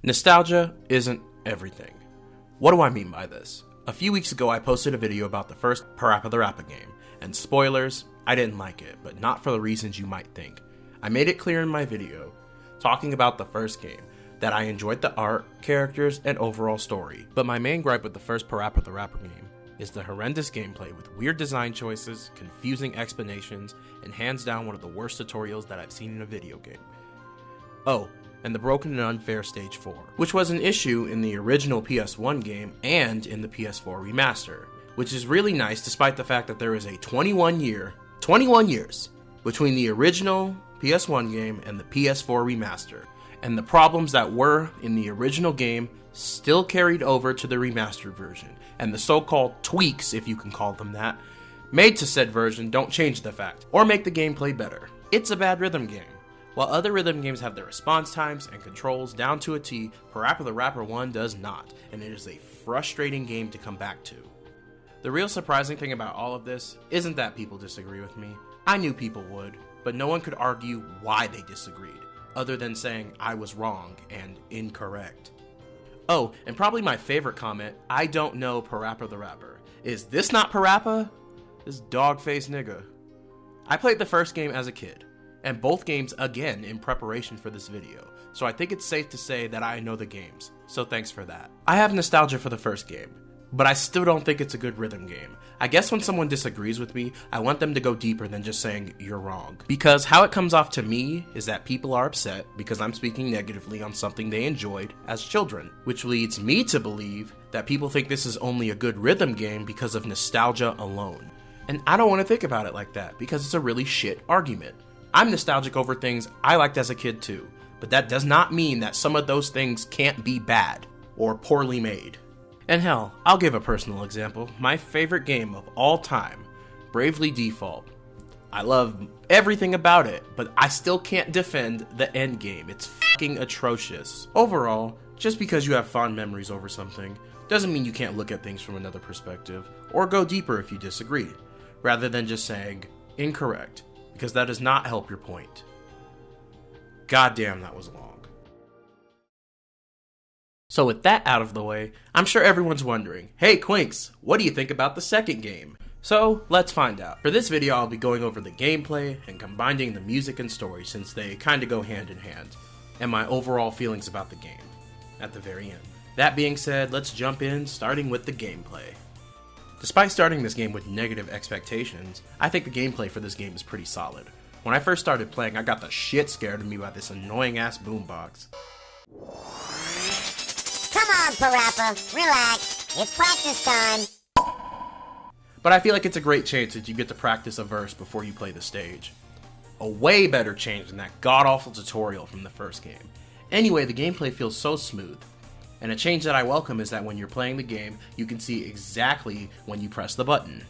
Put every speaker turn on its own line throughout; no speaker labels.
Nostalgia isn't everything. What do I mean by this? A few weeks ago I posted a video about the first PaRappa the Rapper game, and spoilers, I didn't like it, but not for the reasons you might think. I made it clear in my video, talking about the first game, that I enjoyed the art, characters, and overall story, but my main gripe with the first PaRappa the Rapper game is the horrendous gameplay with weird design choices, confusing explanations, and hands down one of the worst tutorials that I've seen in a video game. Oh, and the broken and unfair Stage 4, which was an issue in the original PS1 game and in the PS4 remaster, which is really nice despite the fact that there is a 21 years between the original PS1 game and the PS4 remaster, and the problems that were in the original game still carried over to the remastered version, and the so-called tweaks, if you can call them that, made to said version don't change the fact, or make the gameplay better. It's a bad rhythm game. While other rhythm games have their response times and controls down to a T, PaRappa the Rapper 1 does not, and it is a frustrating game to come back to. The real surprising thing about all of this isn't that people disagree with me. I knew people would, but no one could argue why they disagreed, other than saying I was wrong and incorrect. Oh, and probably my favorite comment, I don't know PaRappa the Rapper. Is this not PaRappa? This dog-faced nigga. I played the first game as a kid, and both games again in preparation for this video, so I think it's safe to say that I know the games, so thanks for that. I have nostalgia for the first game, but I still don't think it's a good rhythm game. I guess when someone disagrees with me, I want them to go deeper than just saying, you're wrong. Because how it comes off to me is that people are upset because I'm speaking negatively on something they enjoyed as children, which leads me to believe that people think this is only a good rhythm game because of nostalgia alone. And I don't want to think about it like that because it's a really shit argument. I'm nostalgic over things I liked as a kid too, but that does not mean that some of those things can't be bad or poorly made. And hell, I'll give a personal example. My favorite game of all time, Bravely Default. I love everything about it, but I still can't defend the end game. It's fucking atrocious. Overall, just because you have fond memories over something doesn't mean you can't look at things from another perspective or go deeper if you disagree, rather than just saying incorrect, because that does not help your point. Goddamn, that was long. So with that out of the way, I'm sure everyone's wondering, hey Quinks, what do you think about the second game? So let's find out. For this video, I'll be going over the gameplay and combining the music and story since they kinda go hand in hand, and my overall feelings about the game at the very end. That being said, let's jump in, starting with the gameplay. Despite starting this game with negative expectations, I think the gameplay for this game is pretty solid. When I first started playing, I got the shit scared of me by this annoying ass boombox.
Come on, PaRappa, relax. It's practice time.
But I feel like it's a great change that you get to practice a verse before you play the stage. A way better change than that god-awful tutorial from the first game. Anyway, the gameplay feels so smooth. And a change that I welcome is that when you're playing the game, you can see exactly when you press the button.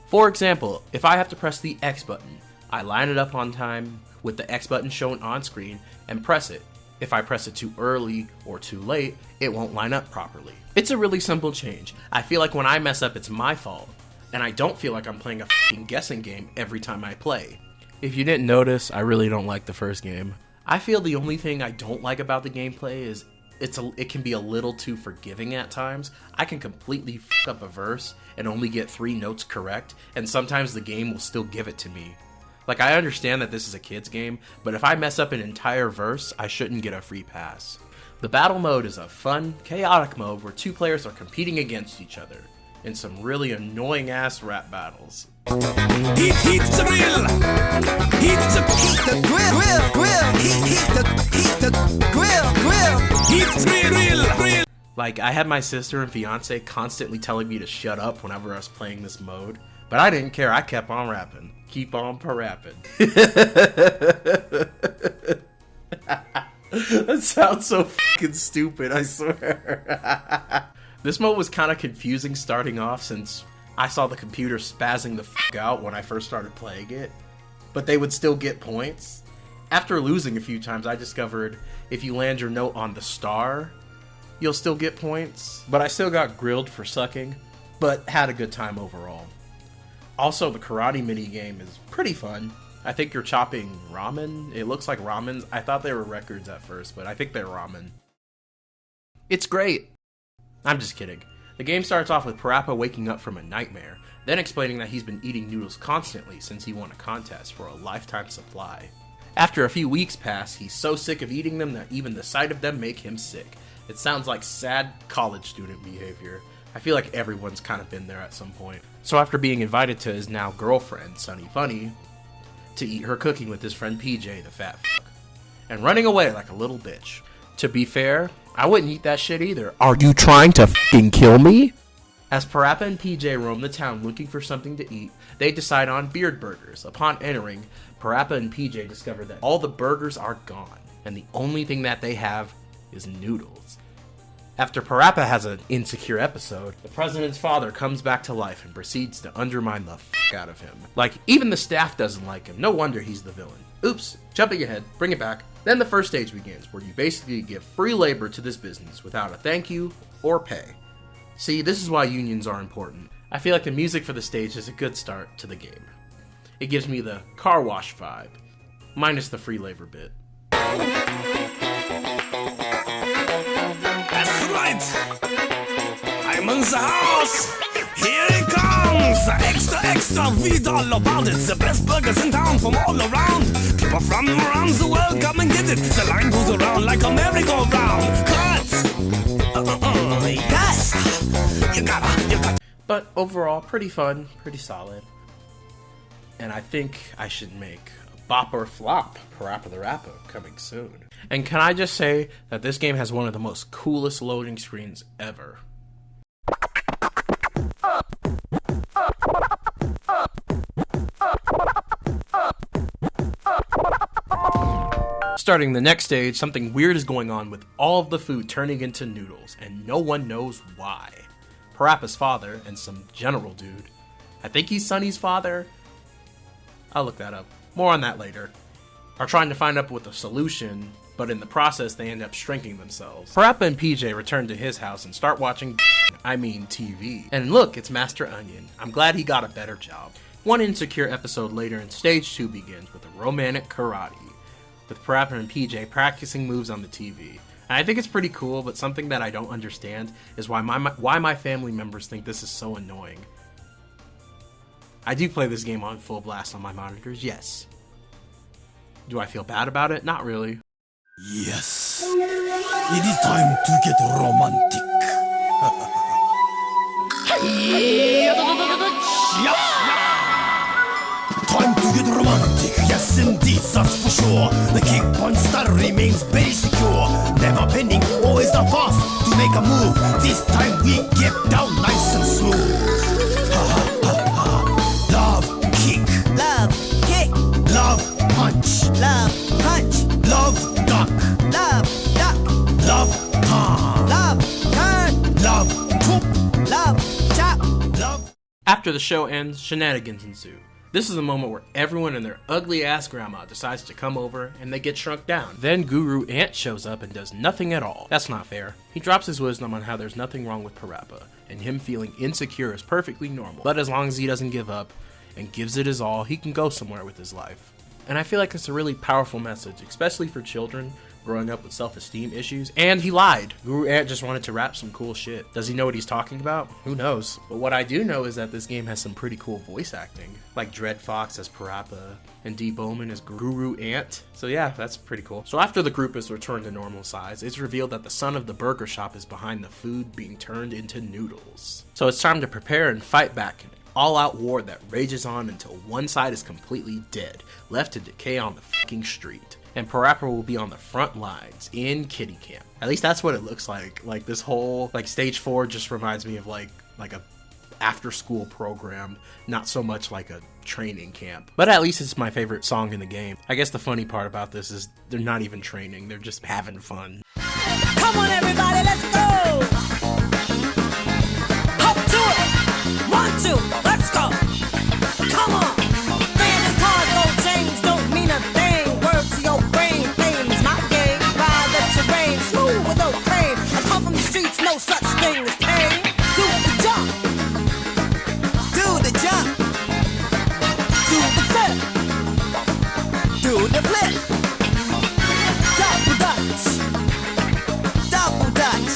For example, if I have to press the X button, I line it up on time with the X button shown on screen and press it. If I press it too early or too late, it won't line up properly. It's a really simple change. I feel like when I mess up, it's my fault, and I don't feel like I'm playing a f***ing guessing game every time I play. If you didn't notice, I really don't like the first game. I feel the only thing I don't like about the gameplay is it can be a little too forgiving at times. I can completely f*** up a verse and only get 3 notes correct, and sometimes the game will still give it to me. Like, I understand that this is a kid's game, but if I mess up an entire verse, I shouldn't get a free pass. The battle mode is a fun, chaotic mode where 2 players are competing against each other in some really annoying ass rap battles.
Heat the grill! Heat the grill! Heat the grill!
Like, I had my sister and fiance constantly telling me to shut up whenever I was playing this mode, but I didn't care. I kept on rapping. Keep on PaRapping. That sounds so fucking stupid, I swear. This mode was kind of confusing starting off since I saw the computer spazzing the fuck out when I first started playing it, but they would still get points. After losing a few times, I discovered if you land your note on the star, you'll still get points, but I still got grilled for sucking, but had a good time overall. Also, the karate mini game is pretty fun. I think you're chopping ramen. It looks like ramens. I thought they were records at first, but I think they're ramen. It's great. I'm just kidding. The game starts off with PaRappa waking up from a nightmare, then explaining that he's been eating noodles constantly since he won a contest for a lifetime supply. After a few weeks pass, he's so sick of eating them that even the sight of them make him sick. It sounds like sad college student behavior. I feel like everyone's kind of been there at some point. So after being invited to his now girlfriend, Sunny Funny, to eat her cooking with his friend PJ, the fat fuck, and running away like a little bitch. To be fair, I wouldn't eat that shit either. Are you trying to fucking kill me? As PaRappa and PJ roam the town looking for something to eat, they decide on beard burgers. Upon entering, PaRappa and PJ discover that all the burgers are gone, and the only thing that they have is noodles. After PaRappa has an insecure episode, the president's father comes back to life and proceeds to undermine the fuck out of him. Like, even the staff doesn't like him. No wonder he's the villain. Oops, jumping ahead, bring it back. Then the first stage begins, where you basically give free labor to this business without a thank you or pay. See, this is why unions are important. I feel like the music for the stage is a good start to the game. It gives me the car wash vibe, minus the free labor bit.
That's right. I'm in the house. Here it comes. Extra, read all about it. The best burgers in town from all around. People from around the world come and get it. The line goes around like a merry-go-round. Cut. Yes. You got.
But overall, pretty fun, pretty solid. And I think I should make a bop or flop PaRappa the Rapper coming soon. And can I just say that this game has one of the most coolest loading screens ever. Starting the next stage, something weird is going on with all of the food turning into noodles, and no one knows why. PaRappa's father and some general dude, I think he's Sunny's father, I'll look that up, more on that later, are trying to find out with a solution, but in the process they end up shrinking themselves. PaRappa and PJ return to his house and start watching TV. And look, it's Master Onion. I'm glad he got a better job. One insecure episode later, and stage 2 begins with a romantic karate, with PaRappa and PJ practicing moves on the TV. And I think it's pretty cool, but something that I don't understand is why my family members think this is so annoying. I do play this game on full blast on my monitors, yes. Do I feel bad about it? Not really.
Yes. It is time to get romantic. Time to get romantic, yes indeed, that's for sure. The kick punch style remains very secure. Never bending, always the fast to make a move. This time we get down nice and smooth. Ha ha ha ha. Love kick,
Love, kick,
love punch,
love, punch,
love duck,
love, duck,
love turn,
love, turn,
love chop,
love, chop.
love.
After the show ends, shenanigans ensue. This is a moment where everyone and their ugly ass grandma decides to come over and they get shrunk down. Then Guru Ant shows up and does nothing at all. That's not fair. He drops his wisdom on how there's nothing wrong with PaRappa, and him feeling insecure is perfectly normal. But as long as he doesn't give up and gives it his all, he can go somewhere with his life. And I feel like it's a really powerful message, especially for children growing up with self-esteem issues. And he lied. Guru Ant just wanted to rap some cool shit. Does he know what he's talking about? Who knows? But what I do know is that this game has some pretty cool voice acting, like Dread Fox as PaRappa and D. Bowman as Guru Ant. So yeah, that's pretty cool. So after the group is returned to normal size, it's revealed that the son of the burger shop is behind the food being turned into noodles. So it's time to prepare and fight back in an all-out war that rages on until one side is completely dead, left to decay on the fucking street. And PaRappa will be on the front lines in kitty camp. At least that's what it looks like. Like this whole, like stage 4 just reminds me of like a after school program, not so much like a training camp. But at least it's my favorite song in the game. I guess the funny part about this is they're not even training, they're just having fun.
Come on, everybody, let's go. Hop to it. 1, 2, let's go. Come on. Fancy cars, gold chains don't mean a thing. Word to your brain, fame is my game. Ride the terrain, smooth with no pain. I come from the streets, no such thing as pain. Do the jump. Do the jump. Do the flip. Do the flip. Double dutch. Double dutch.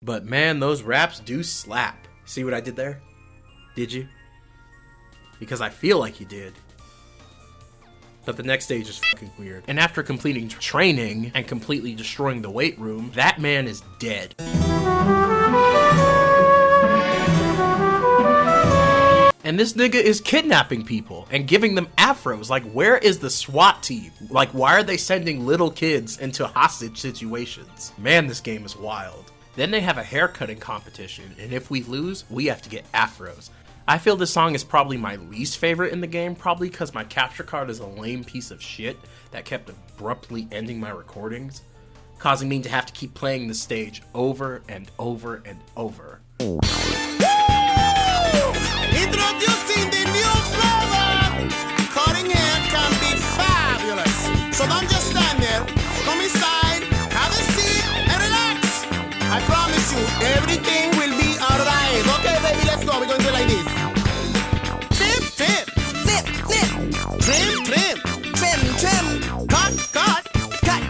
But man, those raps do slap. See what I did there? Did you? Because I feel like you did. But the next stage is fucking weird. And after completing training and completely destroying the weight room, that man is dead. And this nigga is kidnapping people and giving them afros. Like, where is the SWAT team? Like, why are they sending little kids into hostage situations? Man, this game is wild. Then they have a haircutting competition, and if we lose, we have to get afros. I feel this song is probably my least favorite in the game, probably because my capture card is a lame piece of shit that kept abruptly ending my recordings, causing me to have to keep playing the stage over and over and over.
Introducing the new flavor! Cutting hair can be fabulous. So don't just stand there. Come inside, have a seat, and relax. I promise you, everything will be alright. Okay, baby, let's go. We're going to do it like this. Tip, tip.
Zip, zip,
Trim, trim.
trim, trim,
Cut, cut.
cut,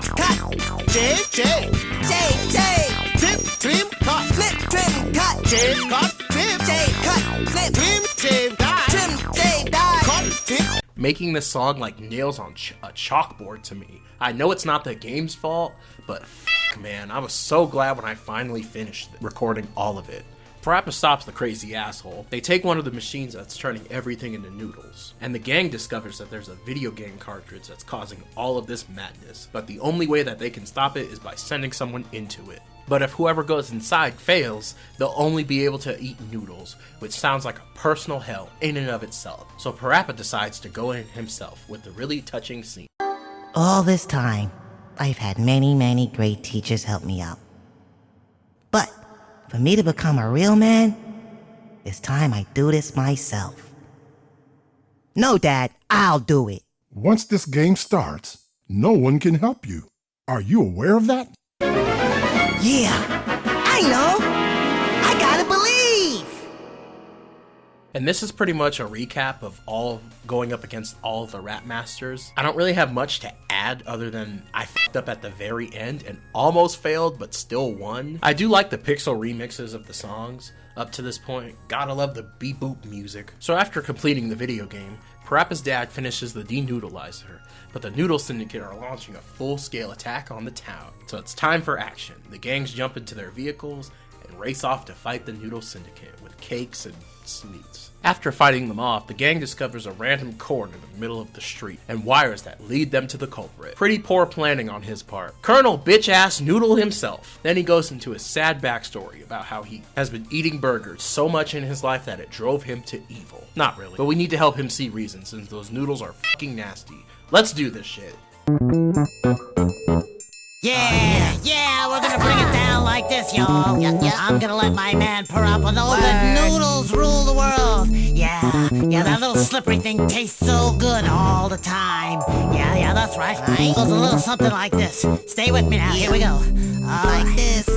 Shave, shave.
shave,
Tip, trim, cut.
flip, trim, cut,
Shave, cut, tip.
shave, cut, flip,
Trim, shave, die.
trim, shave, die.
Cut, tip.
Making this song like nails on a chalkboard to me. I know it's not the game's fault, but fuck, man, I was so glad when I finally finished recording all of it. PaRappa stops the crazy asshole. They take one of the machines that's turning everything into noodles, and the gang discovers that there's a video game cartridge that's causing all of this madness, but the only way that they can stop it is by sending someone into it. But if whoever goes inside fails, they'll only be able to eat noodles, which sounds like a personal hell in and of itself. So PaRappa decides to go in himself with the really touching scene.
All this time, I've had many, many great teachers help me out. But for me to become a real man, it's time I do this myself. No, Dad, I'll do it.
Once this game starts, no one can help you. Are you aware of that?
Yeah, I know. I gotta believe.
And this is pretty much a recap of all going up against all the rap masters. I don't really have much to add other than I f***ed up at the very end and almost failed but still won. I do like the pixel remixes of the songs up to this point. Gotta love the beep-boop music. So after completing the video game, PaRappa's dad finishes the denoodleizer, but the Noodle Syndicate are launching a full-scale attack on the town. So it's time for action. The gangs jump into their vehicles and race off to fight the Noodle Syndicate with cakes and sweets. After fighting them off, the gang discovers a random cord in the middle of the street and wires that lead them to the culprit. Pretty poor planning on his part. Colonel bitch-ass Noodle himself. Then he goes into a sad backstory about how he has been eating burgers so much in his life that it drove him to evil. Not really, but we need to help him see reasons since those noodles are fucking nasty. Let's do this shit.
Yeah, we're gonna bring it down like this, y'all. I'm gonna let my man PaRappa know that noodles rule the world. Yeah, that little slippery thing tastes so good all the time. Yeah, that's right. It goes a little something like this. Stay with me now, here we go.
Like this.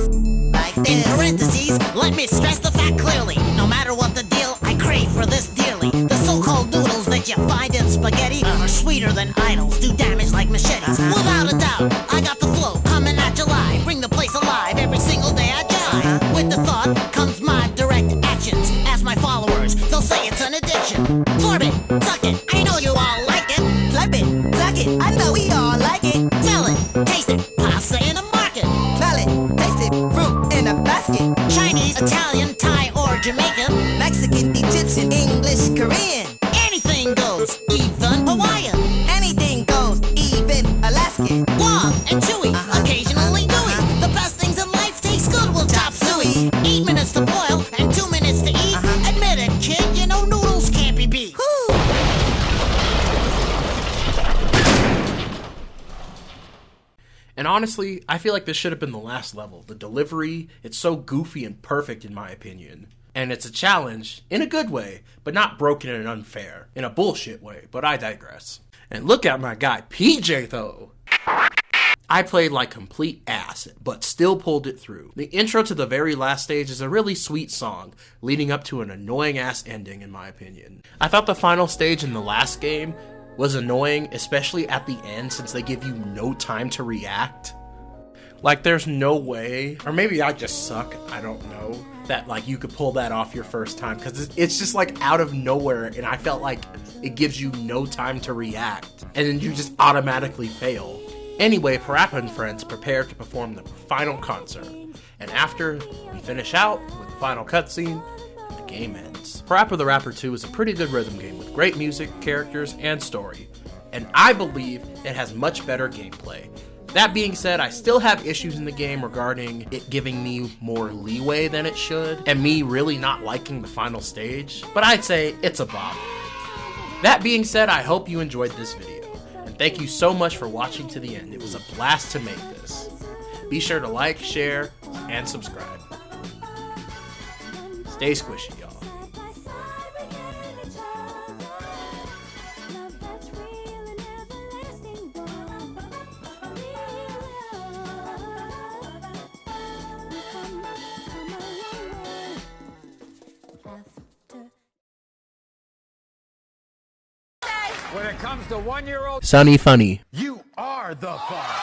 In parentheses, let me stress the fact clearly. No matter what the deal, I crave for this dearly. The so-called noodles that you find in spaghetti are sweeter than idols, do damage like machetes. Without a doubt, I got the flow coming at July. Bring the place alive every single day I jive. With the thought comes my direct actions. Ask my followers, they'll say it's an addiction. Flurp it, suck it, I know you all like it.
Flip it, suck it, I know we all like it.
Smell it, taste it, pasta in a market.
Smell it, taste it, fruit in a basket.
Chinese, Italian, Thai, or Jamaican.
Mexican, Egyptian, English, Korean.
Anything goes, even Hawaiian.
Anything goes, even Alaskan.
Long and chewy, occasionally gooey. The best things in life taste good, we'll chop suey. 8 minutes to boil and 2 minutes to eat. Admit it, kid, you know noodles can't be beat.
And honestly, I feel like this should have been the last level. The delivery, it's so goofy and perfect in my opinion. And it's a challenge, in a good way, but not broken and unfair. In a bullshit way, but I digress. And look at my guy, PJ though. I played like complete ass, but still pulled it through. The intro to the very last stage is a really sweet song, leading up to an annoying ass ending in my opinion. I thought the final stage in the last game was annoying, especially at the end since they give you no time to react. Like, there's no way, or maybe I just suck, I don't know, that like you could pull that off your first time, because it's just like out of nowhere, and I felt like it gives you no time to react, and then you just automatically fail. Anyway, PaRappa and friends prepare to perform the final concert, and after we finish out with the final cutscene, the game ends. PaRappa the Rapper 2 is a pretty good rhythm game with great music, characters, and story, and I believe it has much better gameplay. That being said, I still have issues in the game regarding it giving me more leeway than it should, and me really not liking the final stage, but I'd say it's a bop. That being said, I hope you enjoyed this video, and thank you so much for watching to the end. It was a blast to make this. Be sure to like, share, and subscribe. Stay squishy, y'all.
When it comes to 1-year-old,
Sunny Funny.
you are the fun.